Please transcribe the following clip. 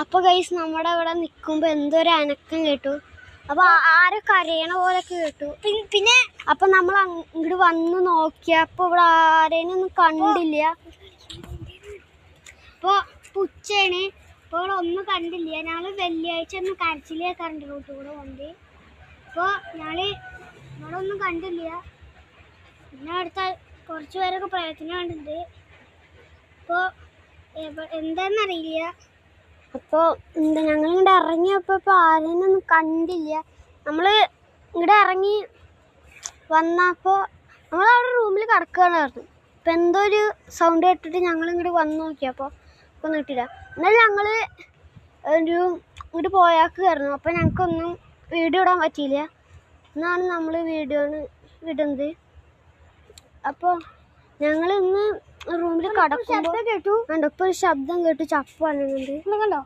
അപ്പോൾ ഗൈസ് നമ്മുടെ അവിടെ നിൽക്കുമ്പോൾ എന്തോ ഒരു അനക്കം കേട്ടു. അപ്പോൾ ആരെ കരയണ പോലൊക്കെ കേട്ടു. പിന്നെ അപ്പം നമ്മൾ ഇങ്ങോട്ട് വന്ന് നോക്കിയപ്പോൾ ഇവിടെ ആരെയും ഒന്നും കണ്ടില്ല. അപ്പോൾ ഉച്ചയാണ്. അപ്പോൾ ഇവിടെ ഒന്നും കണ്ടില്ല. ഞങ്ങൾ വെള്ളിയാഴ്ച ഒന്ന് കരച്ചിലേക്കാറുണ്ട് റൂട്ട് കൂടെ വണ്ടി. അപ്പോൾ ഞങ്ങൾ ഇവിടെ ഒന്നും കണ്ടില്ല. പിന്നെ അടുത്ത കുറച്ച് പേരൊക്കെ പ്രയത്നം കണ്ടിട്ടുണ്ട്. അപ്പോൾ എന്താണെന്നറിയില്ല. അപ്പോൾ ഞങ്ങളിങ്ങോട്ട് ഇറങ്ങിയപ്പോൾ ഇപ്പോൾ ആരെയൊന്നും കണ്ടില്ല. നമ്മൾ ഇങ്ങോട്ട് ഇറങ്ങി വന്നപ്പോൾ നമ്മളവിടെ റൂമിൽ കിടക്കുകയായിരുന്നു. ഇപ്പം എന്തോ ഒരു സൗണ്ട് കേട്ടിട്ട് ഞങ്ങളിങ്ങോട്ട് വന്ന് നോക്കിയപ്പോൾ ഒന്നും കിട്ടില്ല. എന്നാലും ഞങ്ങൾ ഇങ്ങോട്ട് പോയാക്കുമായിരുന്നു. അപ്പോൾ ഞങ്ങൾക്കൊന്നും വീഡിയോ ഇടാൻ പറ്റിയില്ല. എന്നാണ് നമ്മൾ വീഡിയോ ഇടുന്നത്. അപ്പോൾ ഞങ്ങൾ ഇന്ന് റൂമിൽ കിടക്കുമ്പോൾ കണ്ടോ ഇപ്പോൾ ഒരു ശബ്ദം കേട്ടു. ചപ്പ് വന്നിട്ടുണ്ട്. കണ്ടോ?